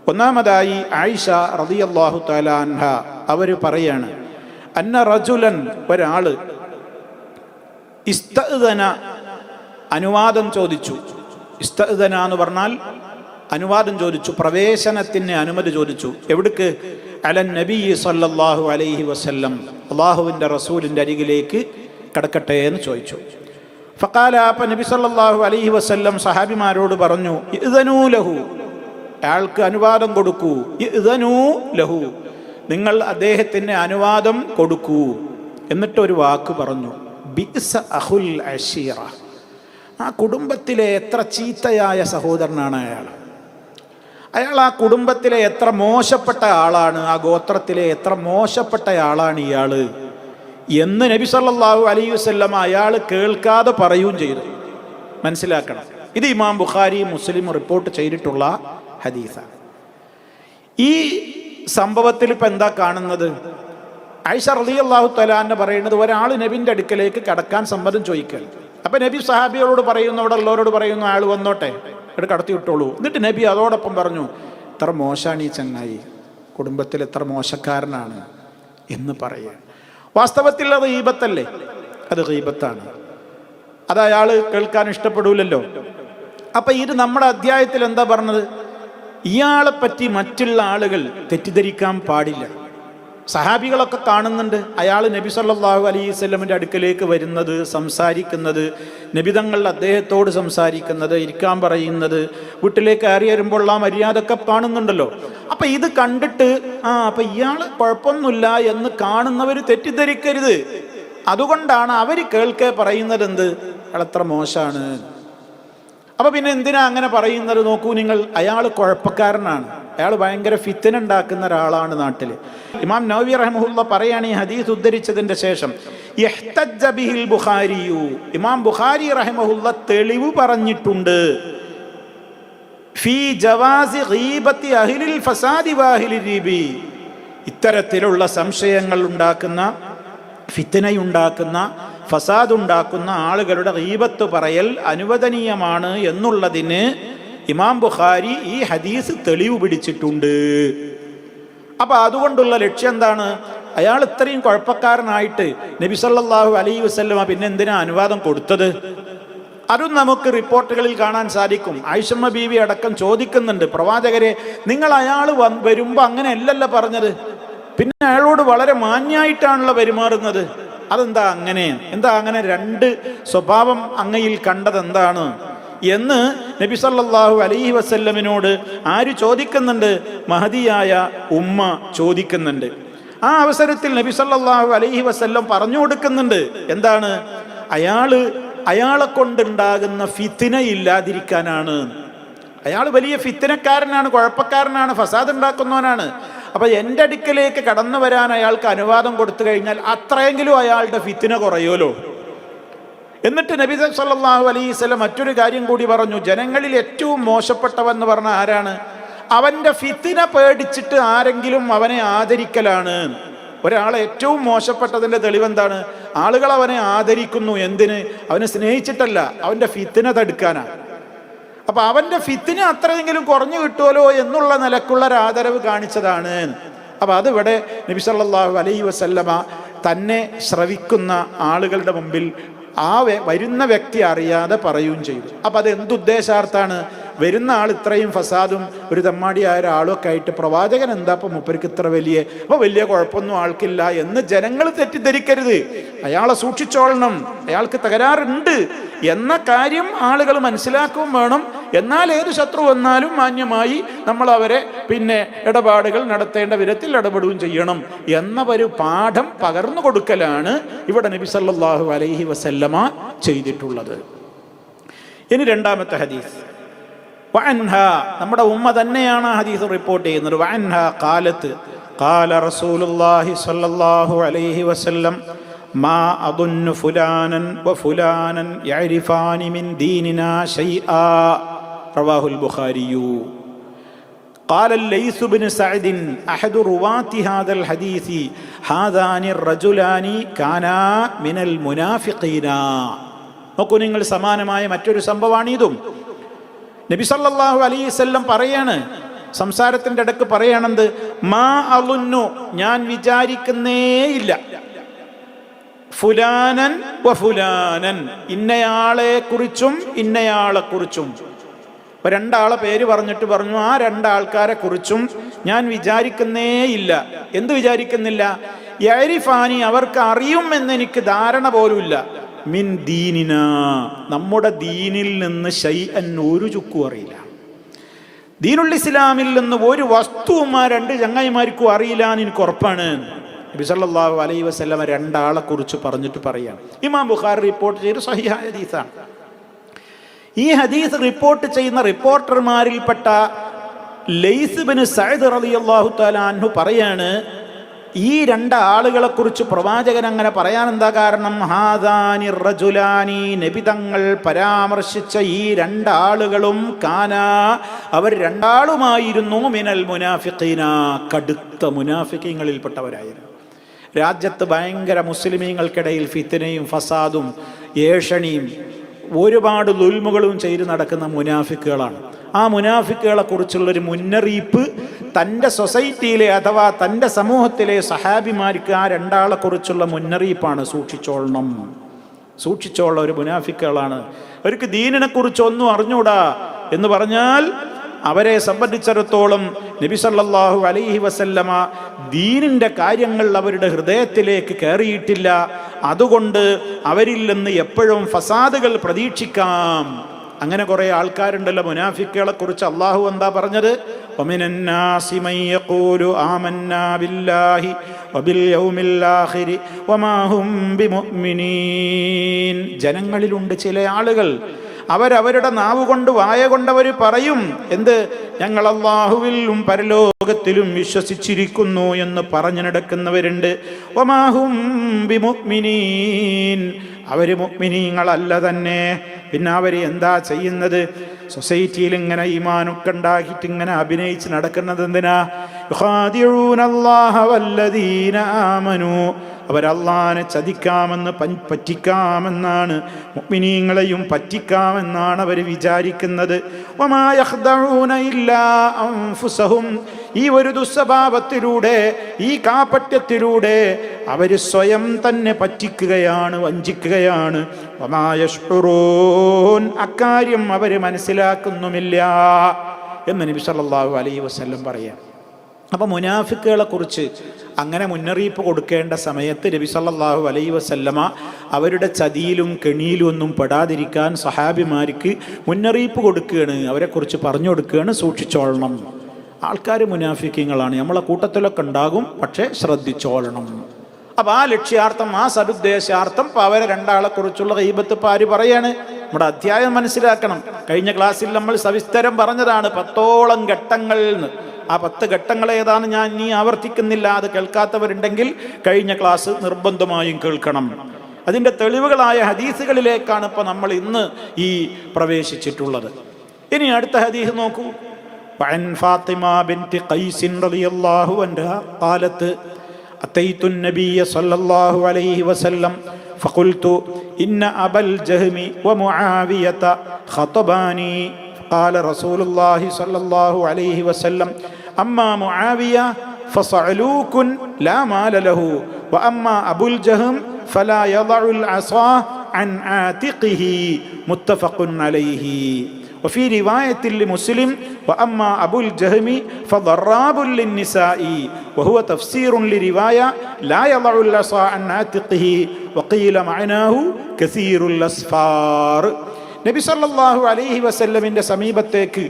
ഒന്നാമതായി ആയിഷ റളിയല്ലാഹു തആല അൻഹ അവർ പറയാണ്, അന്ന റജുലൻ, ഒരാള്, ഇസ്തഅ്ദന, അനുവാദം ചോദിച്ചു. ഇസ്തഅ്ദന എന്ന് പറഞ്ഞാൽ അനുവാദം ചോദിച്ചു, പ്രവേശനത്തിന് അനുമതി ചോദിച്ചു. എവിടേക്ക്? അലൻ നബി സല്ലല്ലാഹു അലൈഹി വസല്ലം, അള്ളാഹുവിൻ്റെ റസൂലിൻ്റെ അരികിലേക്ക് കടക്കട്ടെ എന്ന് ചോദിച്ചു. ഫഖാല, അപ്പം നബി സല്ലല്ലാഹു അലൈഹി വസല്ലം സഹാബിമാരോട് പറഞ്ഞു, ഇദ്നൂ ലഹു, അയാൾക്ക് അനുവാദം കൊടുക്കൂ. ഇദ്നൂ ലഹു, നിങ്ങൾ അദ്ദേഹത്തിന് അനുവാദം കൊടുക്കൂ. എന്നിട്ടൊരു വാക്ക് പറഞ്ഞു, ബിഅ്സ അഖുൽ അശീറ, ആ കുടുംബത്തിലെ എത്ര ചീത്തയായ സഹോദരനാണ് അയാൾ. അയാൾ ആ കുടുംബത്തിലെ എത്ര മോശപ്പെട്ട ആളാണ്, ആ ഗോത്രത്തിലെ എത്ര മോശപ്പെട്ട ആളാണ് ഇയാൾ എന്ന് നബി സല്ലല്ലാഹു അലൈഹി വസല്ലം അയാൾ കേൾക്കാതെ പറയുകയും ചെയ്തു. മനസ്സിലാക്കണം, ഇത് ഇമാം ബുഖാരി മുസ്ലിം റിപ്പോർട്ട് ചെയ്തിട്ടുള്ള ഹദീസാണ്. ഈ സംഭവത്തിൽ ഇപ്പം എന്താ കാണുന്നത്? ആയിഷ റളിയല്ലാഹു തആല അൻഹ പറയുന്നത്, ഒരാൾ നബിൻ്റെ അടുക്കലേക്ക് കടക്കാൻ സമ്മതം ചോദിക്കുക. അപ്പം നബി സഹാബികളോട് പറയുന്നു, അവിടെ ഉള്ളവരോട് പറയുന്നു, അയാൾ വന്നോട്ടെ, ഇവിടെ കടത്തി വിട്ടോളൂ. എന്നിട്ട് നബി അതോടൊപ്പം പറഞ്ഞു, എത്ര മോശമാണ് ഈ ചങ്ങായി, കുടുംബത്തിൽ എത്ര മോശക്കാരനാണ് എന്ന് പറയുക. വാസ്തവത്തിൽ അത് ഗീബത്തല്ലേ? അത് ഗീബത്താണ്. അത് അയാൾ കേൾക്കാൻ ഇഷ്ടപ്പെടൂലല്ലോ. അപ്പം ഇത് നമ്മുടെ അധ്യായത്തിൽ എന്താ പറഞ്ഞത്? ഇയാളെ പറ്റി മറ്റുള്ള ആളുകൾ തെറ്റിദ്ധരിക്കാൻ പാടില്ല. സഹാബികളൊക്കെ കാണുന്നുണ്ട് അയാൾ നബി സല്ലല്ലാഹു അലൈഹി വസല്ലമിൻ്റെ അടുക്കലേക്ക് വരുന്നത്, സംസാരിക്കുന്നത്, നബിതങ്ങൾ അദ്ദേഹത്തോട് സംസാരിക്കുന്നത്, ഇരിക്കാൻ പറയുന്നത്, വീട്ടിലേക്ക് കയറി വരുമ്പോൾ ആ മര്യാദയൊക്കെ കാണുന്നുണ്ടല്ലോ. അപ്പം ഇത് കണ്ടിട്ട് അപ്പം ഇയാൾ കുഴപ്പമൊന്നുമില്ല എന്ന് കാണുന്നവർ തെറ്റിദ്ധരിക്കരുത്. അതുകൊണ്ടാണ് അവർ കേൾക്കെ പറയുന്നത്, എന്ത്, അയാൾ എത്ര മോശമാണ്. അപ്പം പിന്നെ എന്തിനാ അങ്ങനെ പറയുന്നത്? നോക്കൂ നിങ്ങൾ, അയാൾ കുഴപ്പക്കാരനാണ്, അയാൾ ഭയങ്കര ഫിത്ന ഉണ്ടാക്കുന്ന ഒരാളാണ് നാട്ടിൽ. ഇമാം നവവി റഹിമഹുല്ലാ പറയാണ് ഈ ഹദീസ് ഉദ്ധരിച്ചതിൻ്റെ ശേഷം, ഇഹ്തജ്ജ ബിഹിൽ ബുഖാരിയു, ഇമാം ബുഖാരി റഹിമഹുല്ലാ തെളിവ് പറഞ്ഞിട്ടുണ്ട്, ഫീ ജവാസി ഗീബത്തി അഹ്ലിൽ ഫസാദി വഅഹ്ലിർ റിബി, ഇത്തരത്തിലുള്ള സംശയങ്ങൾ ഉണ്ടാക്കുന്ന, ഫിത്നയുണ്ടാക്കുന്ന, ഫസാദ് ഉണ്ടാക്കുന്ന ആളുകളുടെ ഗീബത്ത് പറയൽ അനുവദനീയമാണ് എന്നുള്ളതിന് ഇമാം ബുഖാരി ഈ ഹദീസ് തെളിവ് പിടിച്ചിട്ടുണ്ട്. അപ്പം അതുകൊണ്ടുള്ള ലക്ഷ്യം എന്താണ്? അയാൾ ഇത്രയും കുഴപ്പക്കാരനായിട്ട് നബി സല്ലല്ലാഹു അലൈഹി വസല്ലമ പിന്നെ എന്തിനാ അനുവാദം കൊടുത്തത്? അതും നമുക്ക് റിപ്പോർട്ടുകളിൽ കാണാൻ സാധിക്കും. ആയിഷമ്മ ബീവി അടക്കം ചോദിക്കുന്നുണ്ട്, പ്രവാചകരെ, നിങ്ങൾ അയാൾ വരുമ്പോൾ അങ്ങനെയല്ലല്ലോ പറഞ്ഞത്, പിന്നെ അയാളോട് വളരെ മാന്യമായിട്ടാണല്ലോ പെരുമാറുന്നത്, അതെന്താ അങ്ങനെ? എന്താ അങ്ങനെ രണ്ട് സ്വഭാവം അങ്ങയിൽ കണ്ടത് എന്താണ് എന്ന് നബി സല്ലല്ലാഹു അലൈഹി വസല്ലമിനോട് ആര് ചോദിക്കുന്നുണ്ട്? മഹദിയായ ഉമ്മ ചോദിക്കുന്നുണ്ട്. ആ അവസരത്തിൽ നബി സല്ലല്ലാഹു അലൈഹി വസല്ലം പറഞ്ഞു കൊടുക്കുന്നുണ്ട്, എന്താണ്? അയാളെ കൊണ്ടുണ്ടാകുന്ന ഫിത്ന ഇല്ലാതിരിക്കാനാണ്. അയാൾ വലിയ ഫിത്നക്കാരനാണ്, കുഴപ്പക്കാരനാണ്, ഫസാദ് ഉണ്ടാക്കുന്നവനാണ്. അപ്പൊ എൻ്റെ അടുക്കലേക്ക് കടന്നു വരാൻ അയാൾക്ക് അനുവാദം കൊടുത്തു കഴിഞ്ഞാൽ അത്രയെങ്കിലും അയാളുടെ ഫിത്ന കുറയുമല്ലോ. എന്നിട്ട് നബി സല്ലല്ലാഹു അലൈഹി വസല്ലം മറ്റൊരു കാര്യം കൂടി പറഞ്ഞു, ജനങ്ങളിൽ ഏറ്റവും മോശപ്പെട്ടവൻ എന്ന് പറഞ്ഞാൽ ആരാണ്? അവൻ്റെ ഫിത്ന പേടിച്ചിട്ട് ആരെങ്കിലും അവനെ ആദരിക്കലാണ്. ഒരാളെ ഏറ്റവും മോശപ്പെട്ടതിൻ്റെ തെളിവെന്താണ്? ആളുകൾ അവനെ ആദരിക്കുന്നു. എന്തിന്? അവനെ സ്നേഹിച്ചിട്ടല്ല, അവൻ്റെ ഫിത്ന തടുക്കാനാണ്. അപ്പം അവൻ്റെ ഫിത്ന അത്രയെങ്കിലും കുറഞ്ഞു കിട്ടുമല്ലോ എന്നുള്ള നിലക്കുള്ള ഒരു ആദരവ് കാണിച്ചതാണ്. അപ്പം അതിവിടെ നബി സല്ലല്ലാഹു അലൈഹി വസല്ലമ തന്നെ ശ്രവിക്കുന്ന ആളുകളുടെ മുമ്പിൽ ആ വരുന്ന വ്യക്തി അറിയാതെ പറയുകയും ചെയ്തു. അപ്പം അത് എന്തുദ്ദേശാർത്ഥാണ്? വരുന്ന ആൾ ഇത്രയും ഫസാദും ഒരു തെമ്മാടിയായ ഒരാളൊക്കെ ആയിട്ട് പ്രവാചകൻ എന്താ ഇപ്പം മൂപ്പർക്ക് ഇത്ര വലിയ കുഴപ്പമൊന്നും ആൾക്കില്ല എന്ന് ജനങ്ങൾ തെറ്റിദ്ധരിക്കരുത്. അയാളെ സൂക്ഷിച്ചോളണം, അയാൾക്ക് തകരാറുണ്ട് എന്ന കാര്യം ആളുകൾ മനസ്സിലാക്കുകയും വേണം. എന്നാൽ ഏത് ശത്രു വന്നാലും മാന്യമായി നമ്മൾ അവരെ പിന്നെ ഇടപാടുകൾ നടത്തേണ്ട വിധത്തിൽ ഇടപെടുകയും ചെയ്യണം എന്ന ഒരു പാഠം പകർന്നു കൊടുക്കലാണ് ഇവിടെ നബി സല്ലല്ലാഹു അലൈഹി വസല്ലമ ചെയ്തിട്ടുള്ളത്. ഇനി രണ്ടാമത്തെ ഹദീസ്, വഅൻഹ, നമ്മുടെ ഉമ്മ തന്നെയാണ് ആ ഹദീസ് റിപ്പോർട്ട് ചെയ്യുന്നത്. വഅൻഹ ഖാലത്ത് ഖാല റസൂലുള്ളാഹി സ്വല്ലല്ലാഹു അലൈഹി വസല്ലം മാ അദുന്നു ഫുലാനൻ വഫുലാനൻ യഅരിഫാനി മിൻ ദീനിനാ ശൈആ റവാഹുൽ ബുഖാരിയു. قال الليث بن سعد أحد رواة هذا الحديث هذان الرجلان كانا من المنافقين. നോക്കൂ നിങ്ങൾ, സമാനമായ മറ്റൊരു സംഭവമാണ് ഇതും. നബി സല്ലല്ലാഹു അലൈഹി വസല്ലം പറയാണ്, സംസാരത്തിൻ്റെ ഇടക്ക് പറയണത് മാ അളുന്നു, ഞാൻ വിചാരിക്കുന്നേയില്ല, ഫുലാനൻ വ ഫുലാനൻ, ഇന്നയാളെ കുറിച്ചും ഇന്നയാളെ കുറിച്ചും. ഇപ്പൊ രണ്ടാളെ പേര് പറഞ്ഞിട്ട് പറഞ്ഞു ആ രണ്ടാൾക്കാരെ കുറിച്ചും ഞാൻ വിചാരിക്കുന്നേയില്ല. എന്ത് വിചാരിക്കുന്നില്ല? യഅരിഫാനി, അവർക്ക് അറിയും എന്നെനിക്ക് ധാരണ പോലുമില്ല. മിൻ ദീനിന, നമ്മുടെ ദീനിൽ നിന്ന് ശൈഅൻ, ഒരു ചുക്കും അറിയില്ല. ദീനുൽ ഇസ്ലാമിൽ നിന്ന് ഒരു വസ്തുവും ആ രണ്ട് ചങ്ങായിമാർക്കും അറിയില്ല എന്ന് എനിക്ക് ഉറപ്പാണ്. നബി സല്ലല്ലാഹു അലൈഹി വസല്ലമ രണ്ടാളെ കുറിച്ച് പറഞ്ഞിട്ട് പറയാണ്. ഇമാം ബുഖാരി റിപ്പോർട്ട് ചെയ്ത സഹിഹായ ഹദീസാണ്. ഈ ഹദീസ് റിപ്പോർട്ട് ചെയ്യുന്ന റിപ്പോർട്ടർമാരിൽപ്പെട്ട ലൈസ് ഇബ്നു സഅദ് റളിയല്ലാഹു തആല അൻഹു പറയാണ്, ഈ രണ്ടാളുകളെ കുറിച്ച് പ്രവാചകൻ അങ്ങനെ പറയാൻ എന്താ കാരണം? ഹാദാനി റജുലാനി, നബി തങ്ങൾ പരാമർശിച്ച ഈ രണ്ടാളുകളും കാനാ, അവർ രണ്ടാളുമായിരുന്നു മിനൽ മുനാഫിഖീന, കടുത്ത മുനാഫിഖീങ്ങളിൽപ്പെട്ടവരായിരുന്നു. രാജ്യത്ത് ഭയങ്കര മുസ്ലിമീങ്ങൾക്കിടയിൽ ഫിത്നയും ഫസാദും ഏഷണിയും ഒരുപാട് ദുൽമുകളും ചെയ്ത് നടക്കുന്ന മുനാഫിക്കുകളാണ്. ആ മുനാഫിക്കുകളെ കുറിച്ചുള്ളൊരു മുന്നറിയിപ്പ് തൻ്റെ സൊസൈറ്റിയിലെ അഥവാ തൻ്റെ സമൂഹത്തിലെ സഹാബിമാർക്ക് ആ രണ്ടാളെ കുറിച്ചുള്ള മുന്നറിയിപ്പാണ്. സൂക്ഷിച്ചോള ഒരു മുനാഫിക്കുകളാണ്. അവർക്ക് ദീനിനെ കുറിച്ചൊന്നും അറിഞ്ഞൂടാ എന്ന് പറഞ്ഞാൽ അവരെ സംബന്ധിച്ചിടത്തോളം നബി സല്ലല്ലാഹു അലൈഹി വസല്ലമ ദീനിൻ്റെ കാര്യങ്ങൾ അവരുടെ ഹൃദയത്തിലേക്ക് കയറിയിട്ടില്ല. അതുകൊണ്ട് അവരിൽ നിന്ന് എപ്പോഴും ഫസാദുകൾ പ്രതീക്ഷിക്കാം. അങ്ങനെ കുറേ ആൾക്കാരുണ്ടല്ലോ മുനാഫിക്കുകളെ കുറിച്ച് അള്ളാഹു എന്താ പറഞ്ഞത്? വമിനന്നാസി മൻ യഖൂലു ആമന്നാ ബില്ലാഹി വബിൽ യൗമിൽ ആഖിരി വമാ ഹും ബിമുഅ്മിനീൻ. ജനങ്ങളിലുണ്ട് ചില ആളുകൾ, അവരവരുടെ നാവ് കൊണ്ട് വായ കൊണ്ടവർ പറയും എന്ത്? ഞങ്ങൾ അല്ലാഹുവിലും പരലോകത്തിലും വിശ്വസിച്ചിരിക്കുന്നു എന്ന് പറഞ്ഞു നടക്കുന്നവരുണ്ട്. വമാ ഹും ബിമുഅ്മിനീൻ, അവർ മുഅ്മിനീങ്ങളല്ല തന്നെ. പിന്നെ അവർ എന്താ ചെയ്യുന്നത്? സൊസൈറ്റിയിൽ ഇങ്ങനെ ഈമാനൊക്കെ ഉണ്ടാക്കിയിട്ട് ഇങ്ങനെ അഭിനയിച്ച് നടക്കുന്നത് എന്തിനാ? യുഖാദിഊനല്ലാഹ വല്ലദീന ആമനൂ, അവരല്ലാഹനെ ചതിക്കാമെന്ന് പറ്റിക്കാമെന്നാണ്, മുഅ്മിനീങ്ങളെയും പറ്റിക്കാമെന്നാണ് അവർ വിചാരിക്കുന്നത്. വമാ യഖ്ദഊന ഇല്ലാ അൻഫുസഹും, ഈ ഒരു ദുസ്വഭാവത്തിലൂടെ, ഈ കാപട്യത്തിലൂടെ അവർ സ്വയം തന്നെ പറ്റിക്കുകയാണ്, വഞ്ചിക്കുകയാണ്. വമാ യശ്ഉറൂൻ, അക്കാര്യം അവർ മനസ്സിലാക്കുന്നുമില്ല എന്ന് നബി സല്ലല്ലാഹു അലൈഹി വസല്ലം പറയാം. അപ്പോൾ മുനാഫിക്കുകളെ കുറിച്ച് അങ്ങനെ മുന്നറിയിപ്പ് കൊടുക്കേണ്ട സമയത്ത് നബി സല്ലല്ലാഹു അലൈഹി വസല്ലമ അവരുടെ ചതിയിലും കെണിയിലും ഒന്നും പെടാതിരിക്കാൻ സഹാബിമാർക്ക് മുന്നറിയിപ്പ് കൊടുക്കുകയാണ്, അവരെക്കുറിച്ച് പറഞ്ഞു കൊടുക്കുകയാണ്, സൂക്ഷിച്ചോളണം. ആൾക്കാർ മുനാഫിക്കീങ്ങളാണ്, നമ്മളെ കൂട്ടത്തിലൊക്കെ ഉണ്ടാകും, പക്ഷേ ശ്രദ്ധിച്ചോളണം. അപ്പോൾ ആ ലക്ഷ്യാർത്ഥം, ആ സതുദ്ദേശാർത്ഥം ഇപ്പോൾ അവരെ രണ്ടാളെ കുറിച്ചുള്ള ഗീബത്ത് ഇപ്പോൾ ആര് പറയാണ്? നമ്മുടെ അധ്യായം മനസ്സിലാക്കണം. കഴിഞ്ഞ ക്ലാസ്സിൽ നമ്മൾ സവിസ്തരം പറഞ്ഞതാണ് 10ഓളം ഘട്ടങ്ങൾ എന്ന്. ആ 10 ഘട്ടങ്ങൾ ഏതാണ് ഞാൻ ഇനി ആവർത്തിക്കുന്നില്ല. അത് കേൾക്കാത്തവരുണ്ടെങ്കിൽ കഴിഞ്ഞ ക്ലാസ് നിർബന്ധമായും കേൾക്കണം. അതിൻ്റെ തെളിവുകളായ ഹദീസുകളിലേക്കാണ് ഇപ്പോൾ നമ്മൾ ഇന്ന് ഈ പ്രവേശിച്ചിട്ടുള്ളത്. ഇനി അടുത്ത ഹദീസ് നോക്കൂ. വഅൻ ഫാത്തിമ ബിൻതി ഖൈസ് റളിയല്ലാഹു അൻഹാ ഖാലത്ത് അതൈതു النبي صلى الله عليه وسلم فقلت إن أبا الجهم ومعاوية خطباني قال رسول الله صلى الله عليه وسلم أما معاوية فصعلوك لا مال له وأما أبو الجهم فلا يضع العصا عن عاتقه متفق عليه. وفي رواية لمسلم وأما أبو الجهم فضراب للنساء وهو تفسير لرواية لا يضع العصا عن عاتقه وقيل معناه كثير الأسفار. നബി സല്ലല്ലാഹു അലൈഹി വസല്ലമിൻ്റെ സമീപത്തേക്ക്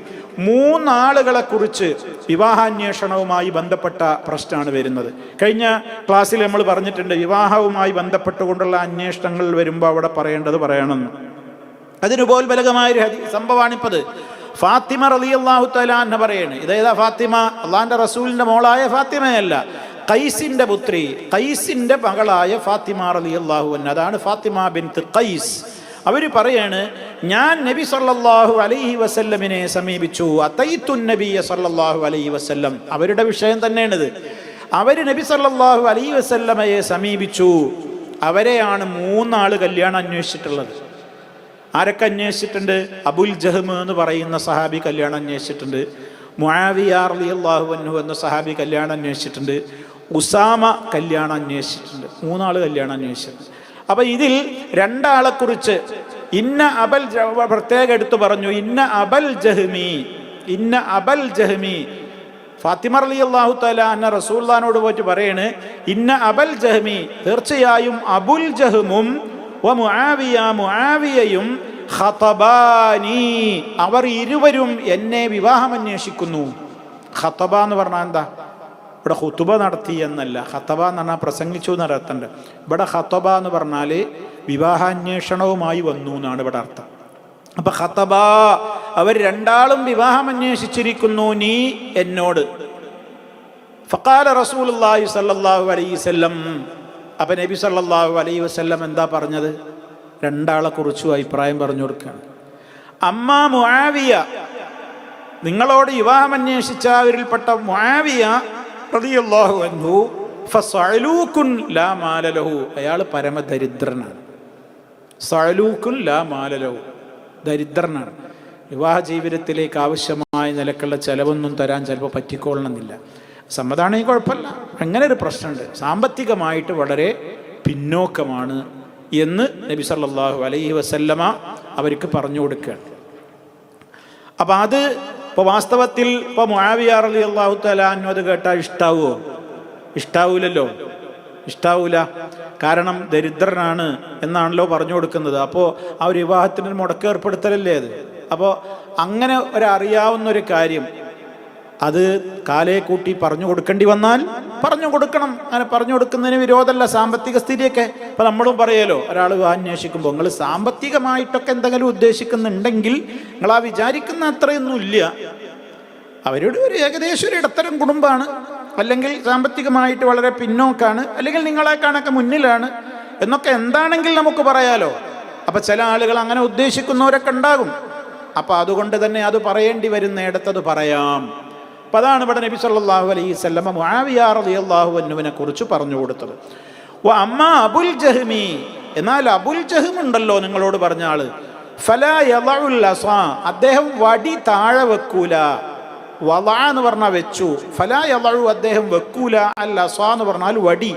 3 ആളുകളെ കുറിച്ച് വിവാഹാന്വേഷണവുമായി ബന്ധപ്പെട്ട പ്രശ്നമാണ് വരുന്നത്. കഴിഞ്ഞ ക്ലാസ്സിൽ നമ്മൾ പറഞ്ഞിട്ടുണ്ട്, വിവാഹവുമായി ബന്ധപ്പെട്ടുകൊണ്ടുള്ള അന്വേഷണങ്ങൾ വരുമ്പോൾ അവിടെ പറയേണ്ടത് പറയണമെന്ന്. അതിനുപോൽബലകമായൊരു സംഭവമാണിപ്പത്. ഫാത്തിമ റളിയല്ലാഹു തആല അൻഹ പറയാണ്. ഇതേതാ ഫാത്തിമ? അള്ളാഹിൻ്റെ റസൂലിൻ്റെ മോളായ ഫാത്തിമയല്ല, ഖൈസിൻ്റെ പുത്രി, ഖൈസിൻ്റെ മകളായ ഫാത്തിമ റളിയല്ലാഹു അൻഹ. അതാണ് ഫാത്തിമ ബിൻത് ഖൈസ്. അവർ പറയാണ്, ഞാൻ നബി സല്ലല്ലാഹു അലൈഹി വസല്ലമിനെ സമീപിച്ചു. അതൈതു നബിയ സല്ലല്ലാഹു അലൈഹി വസല്ലം. അവരുടെ വിഷയം തന്നെയാണിത്. അവർ നബി സല്ലല്ലാഹു അലൈഹി വസല്ലമയെ സമീപിച്ചു. അവരെയാണ് 3 ആൾ കല്യാണം അന്വേഷിച്ചിട്ടുള്ളത്. ആരൊക്കെ അന്വേഷിച്ചിട്ടുണ്ട്? അബുൽ ജഹ്ം എന്ന് പറയുന്ന സഹാബി കല്യാണം അന്വേഷിച്ചിട്ടുണ്ട്. മുആവിയ റളിയല്ലാഹു അൻഹു എന്ന സഹാബി കല്യാണം അന്വേഷിച്ചിട്ടുണ്ട്, ഉസാമ കല്യാണം അന്വേഷിച്ചിട്ടുണ്ട്, 3 ആൾ കല്യാണം അന്വേഷിച്ചിട്ടുണ്ട്. അപ്പം ഇതിൽ 2 ആളെക്കുറിച്ച് ഇന്ന അബൽ പ്രത്യേകം എടുത്തു പറഞ്ഞു. ഇന്ന അബൽ ജഹ്മി ഫാത്തിമ റളിയല്ലാഹു തആല അന്ന റസൂലുള്ളാഹിനോട് പോയിട്ട് പറയാണ്, ഇന്ന അബൽ ജഹ്മി, തീർച്ചയായും അബുൽ ജഹ്മും മുആവിയയും ഖതബാനി, അവർ ഇരുവരും എന്നെ വിവാഹം അന്വേഷിക്കുന്നു. ഖതബ എന്ന് പറഞ്ഞാൽ എന്താ? ഇവിടെ ഖുതുബ നടത്തി എന്നല്ല, ഖതബ എന്ന് പറഞ്ഞാൽ പ്രസംഗിച്ചു നടത്തണ്ട്. ഇവിടെ ഖതബ എന്ന് പറഞ്ഞാൽ വിവാഹാന്വേഷണവുമായി വന്നു എന്നാണ് ഇവിടെ അർത്ഥം. അപ്പൊ ഖതബ, അവർ 2 ആളും വിവാഹം അന്വേഷിച്ചിരിക്കുന്നു നീ എന്നോട്. ഫഖാല റസൂലുള്ളാഹി സ്വല്ലല്ലാഹു അലൈഹി വസല്ലം, അപ്പൊ നബി സല്ലല്ലാഹു അലൈഹി വസല്ലം എന്താ പറഞ്ഞത്? 2 ആളെ കുറിച്ചും അഭിപ്രായം പറഞ്ഞു കൊടുക്കുകയാണ്. അമ്മാ മുആവിയ, നിങ്ങളോട് വിവാഹം അന്വേഷിച്ചവരിൽപ്പെട്ട മുആവിയ റളിയല്ലാഹു അൻഹു ഫസഅലൂകുൻ ലാ മാല ലഹു, അയാൾ പരമദരിദ്രനാണ്. സഅലൂകുൻ ലാ മാല ലഹു, ദരിദ്രനാണ്. വിവാഹ ജീവിതത്തിലേക്ക് ആവശ്യമായ നിലക്കുള്ള ചെലവൊന്നും തരാൻ ചിലപ്പോൾ പറ്റിക്കൊള്ളണമെന്നില്ല. സമ്മതാണെങ്കിൽ കുഴപ്പമില്ല, അങ്ങനെ ഒരു പ്രശ്നമുണ്ട്. സാമ്പത്തികമായിട്ട് വളരെ പിന്നോക്കമാണ് എന്ന് നബി സല്ലല്ലാഹു അലൈഹി വസല്ലമ അവർക്ക് പറഞ്ഞു കൊടുക്കുകയാണ്. അപ്പം അത് ഇപ്പോൾ വാസ്തവത്തിൽ ഇപ്പോൾ മുആവിയ റളിയല്ലാഹു തആല അൻഹു അത് കേട്ടാൽ ഇഷ്ടാവുമോ? ഇഷ്ടാവൂലല്ലോ, ഇഷ്ടാവൂല. കാരണം ദരിദ്രനാണ് എന്നാണല്ലോ പറഞ്ഞു കൊടുക്കുന്നത്. അപ്പോൾ ആ ഒരു വിവാഹത്തിന് മുടക്ക് ഏർപ്പെടുത്തലല്ലേ അത്. അപ്പോൾ അങ്ങനെ അറിയാവുന്നൊരു കാര്യം അത് കാലേ കൂട്ടി പറഞ്ഞു കൊടുക്കേണ്ടി വന്നാൽ പറഞ്ഞു കൊടുക്കണം. അങ്ങനെ പറഞ്ഞു കൊടുക്കുന്നതിന് വിരോധമല്ല സാമ്പത്തിക സ്ഥിതിയൊക്കെ. ഇപ്പം നമ്മളും പറയലോ, ഒരാൾ അന്വേഷിക്കുമ്പോൾ നിങ്ങൾ സാമ്പത്തികമായിട്ടൊക്കെ എന്തെങ്കിലും ഉദ്ദേശിക്കുന്നുണ്ടെങ്കിൽ നിങ്ങൾ ആ വിചാരിക്കുന്ന അത്രയൊന്നും ഇല്ല, അവരുടെ ഒരു ഏകദേശം ഒരു ഇടത്തരം കുടുംബമാണ്, അല്ലെങ്കിൽ സാമ്പത്തികമായിട്ട് വളരെ പിന്നോക്കാണ്, അല്ലെങ്കിൽ നിങ്ങളെക്കാണൊക്കെ മുന്നിലാണ് എന്നൊക്കെ എന്താണെങ്കിൽ നമുക്ക് പറയാലോ. അപ്പം ചില ആളുകൾ അങ്ങനെ ഉദ്ദേശിക്കുന്നവരൊക്കെ ഉണ്ടാകും. അപ്പം അതുകൊണ്ട് തന്നെ അത് പറയേണ്ടി വരുന്നിടത്തത് പറയാം. അപ്പം അതാണ് ഇവിടെ നബി സല്ലല്ലാഹു അലൈഹി വസല്ലം മുആവിയ റളിയല്ലാഹു അൻഹുവിനെ കുറിച്ച് പറഞ്ഞു കൊടുത്തത്. അമ്മാ അബുൽ ജഹ്മി, എന്നാൽ അബുൽ ജഹ്ം ഉണ്ടല്ലോ നിങ്ങളോട് പറഞ്ഞ ആള്, ഫലാ യളഉൽ അസാ, അദ്ദേഹം വടി താഴെ വെക്കൂല. വളഅ എന്ന് പറഞ്ഞാൽ വെച്ചു, ഫലാ യളഉ അദ്ദേഹം വെക്കൂല, അൽ അസാ എന്ന് പറഞ്ഞാൽ വടി,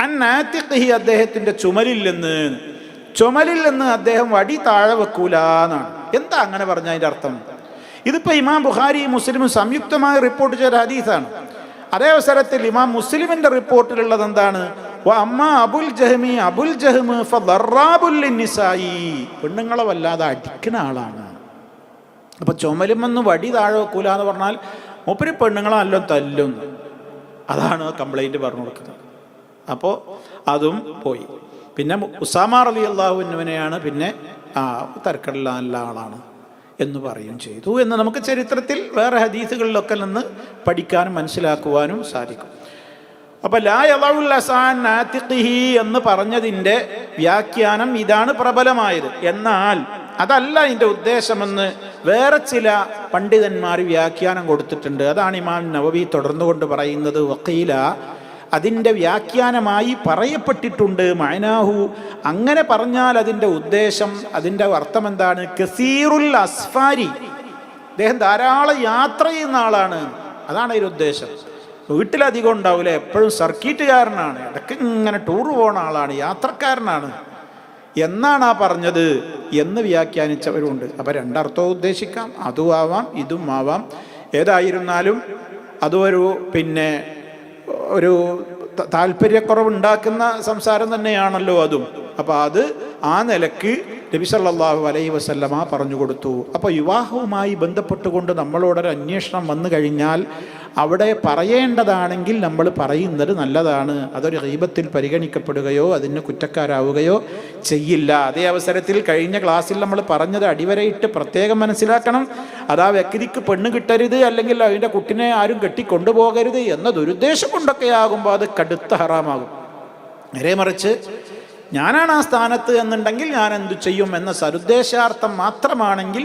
അൻ ആതിഖിഹി അദ്ദേഹത്തിന്റെ ചുമലിൽ നിന്ന് അദ്ദേഹം വടി താഴെ വെക്കൂല എന്നാണ്. എന്താ അങ്ങനെ പറഞ്ഞ അതിൻ്റെ അർത്ഥം? ഇതിപ്പോൾ ഇമാം ബുഖാരി മുസ്ലിമും സംയുക്തമായി റിപ്പോർട്ട് ചെയ്ത ഹദീസാണ്. അതേ അവസരത്തിൽ ഇമാം മുസ്ലിമിന്റെ റിപ്പോർട്ടിലുള്ളത് എന്താണ്? അമ്മാ അബുൽ ജഹ്മ് ഫദറാബുൽ ലിന്നിസായി, പെണ്ണുങ്ങളെ വല്ലാതെ അടിക്കുന്ന ആളാണ്. അപ്പൊ ചുമലുമെന്ന് വടി താഴെ വെക്കൂല എന്ന് പറഞ്ഞാൽ മൂപ്പര് പെണ്ണുങ്ങളെ നല്ല തല്ലും, അതാണ് കംപ്ലൈന്റ് പറഞ്ഞു കൊടുക്കുന്നത്. അപ്പോൾ അതും പോയി. പിന്നെ ഉസാമ റളിയല്ലാഹു അൻഹുവിനെയാണ് പിന്നെ തർക്കമില്ല നല്ല ആളാണ് എന്ന് പറയുകയും ചെയ്തു എന്ന് നമുക്ക് ചരിത്രത്തിൽ വേറെ ഹദീസുകളിലൊക്കെ നിന്ന് പഠിക്കാനും മനസ്സിലാക്കുവാനും സാധിക്കും. അപ്പൊ ലാ യളഉൽ അസാൻ ആതിഖിഹി എന്ന് പറഞ്ഞതിൻ്റെ വ്യാഖ്യാനം ഇതാണ് പ്രബലമായത്. എന്നാൽ അതല്ല ഇതിൻ്റെ ഉദ്ദേശമെന്ന് വേറെ ചില പണ്ഡിതന്മാർ വ്യാഖ്യാനം കൊടുത്തിട്ടുണ്ട്. അതാണ് ഇമാം നവവി തുടർന്നുകൊണ്ട് പറയുന്നത്. വഖീല, അതിൻ്റെ വ്യാഖ്യാനമായി പറയപ്പെട്ടിട്ടുണ്ട്, മഅനാഹു, അങ്ങനെ പറഞ്ഞാൽ അതിൻ്റെ ഉദ്ദേശം, അതിൻ്റെ അർത്ഥം എന്താണ്? കസീറുൽ അസ്ഫാരി, അദ്ദേഹം ധാരാളം യാത്ര ചെയ്യുന്ന ആളാണ്, അതാണ് അതിൻ്റെ ഉദ്ദേശം. വീട്ടിലധികം ഉണ്ടാവില്ല, എപ്പോഴും സർക്കീറ്റുകാരനാണ്, ഇടയ്ക്ക് ഇങ്ങനെ ടൂർ പോകുന്ന ആളാണ്, യാത്രക്കാരനാണ് എന്നാണ് പറഞ്ഞത് എന്ന് വ്യാഖ്യാനിച്ചവരുണ്ട്. അപ്പം 2 അർത്ഥവും ഉദ്ദേശിക്കാം, അതും ആവാം ഇതും ആവാം. ഏതായിരുന്നാലും അതൊരു ഒരു താല്പര്യക്കുറവുണ്ടാക്കുന്ന സംസാരം തന്നെയാണല്ലോ അതും. അപ്പം അത് ആ നിലക്ക് നബി സല്ലല്ലാഹു അലൈഹി വസല്ലമ പറഞ്ഞു കൊടുത്തു. അപ്പോൾ വിവാഹവുമായി ബന്ധപ്പെട്ടുകൊണ്ട് നമ്മളോടൊരു അന്വേഷണം വന്നു കഴിഞ്ഞാൽ അവിടെ പറയേണ്ടതാണെങ്കിൽ നമ്മൾ പറയുന്നത് നല്ലതാണ്. അതൊരു ഗീബത്തിൽ പരിഗണിക്കപ്പെടുകയോ അതിന് കുറ്റക്കാരാവുകയോ ചെയ്യില്ല. അതേ അവസരത്തിൽ കഴിഞ്ഞ ക്ലാസ്സിൽ നമ്മൾ പറഞ്ഞത് അടിവരയിട്ട് പ്രത്യേകം മനസ്സിലാക്കണം. അതാ വ്യക്തിക്ക് പെണ്ണ് കിട്ടരുത്, അല്ലെങ്കിൽ അതിൻ്റെ കുട്ടിനെ ആരും കെട്ടിക്കൊണ്ടുപോകരുത് എന്ന ദുരുദ്ദേശം കൊണ്ടൊക്കെ ആകുമ്പോൾ അത് കടുത്ത ഹറാമാകും. നേരെ മറിച്ച് ഞാനാണ് ആ സ്ഥാനത്ത് എന്നുണ്ടെങ്കിൽ ഞാൻ എന്തു ചെയ്യും എന്ന സതുദ്ദേശാർത്ഥം മാത്രമാണെങ്കിൽ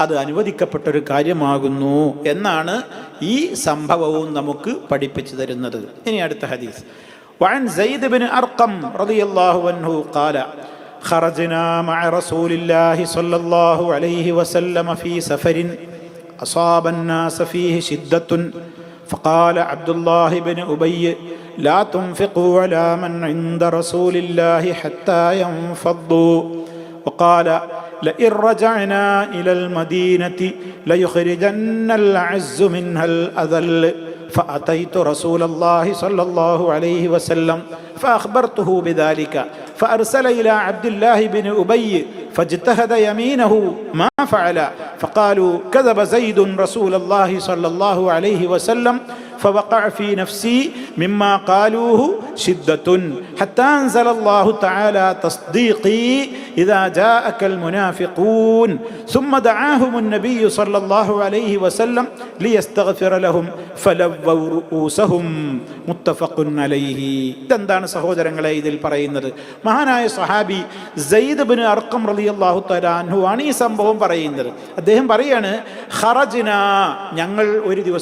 അത് അനുവദിക്കപ്പെട്ടൊരു കാര്യമാകുന്നു എന്നാണ് ഈ സംഭവവും നമുക്ക് പഠിപ്പിച്ചു തരുന്നത്. ഇനി അടുത്ത ഹദീസ്. വഅൻ സയ്യിദ് ബിൻ അർഖം റളിയല്ലാഹു അൻഹു ഖാല ഖറജ്നാ മഅ റസൂലില്ലാഹി സ്വല്ലല്ലാഹു അലൈഹി വസല്ലം ഫീ സഫരിൻ. أصاب الناس فيه شدة فقال عبد الله بن أبي لا تنفقوا على من عند رسول الله حتى ينفضوا وقال لئن رجعنا إلى المدينة ليخرجن الأعز منها الأذل فأتيت رسول الله صلى الله عليه وسلم فأخبرته بذلك فأرسل إلى عبد الله بن أبي فاجتهد يمينه ما فعل فقالوا كذب زيد رسول الله صلى الله عليه وسلم فوقع في نفسي مما قالوه شدة حتى أنزل الله تعالى تصديقي إذا جاءك المنافقون ثم دعاهم النبي صلى الله عليه وسلم ليستغفر لهم فلووا رؤوسهم متفق عليه. ഇതെന്താണ് സഹോദരങ്ങളെ ഇതിൽ പറയുന്നത്? മഹാനായ സഹാബി സയ്യിദ് ഇബ്നു അർഖം റളിയല്ലാഹു തആല അൻഹു ആണ് ഈ സംഭവം പറയുന്നത്. അദ്ദേഹം പറയാണ്, ഖറജ്നാ, ഞങ്ങൾ ഒരു ദിവസം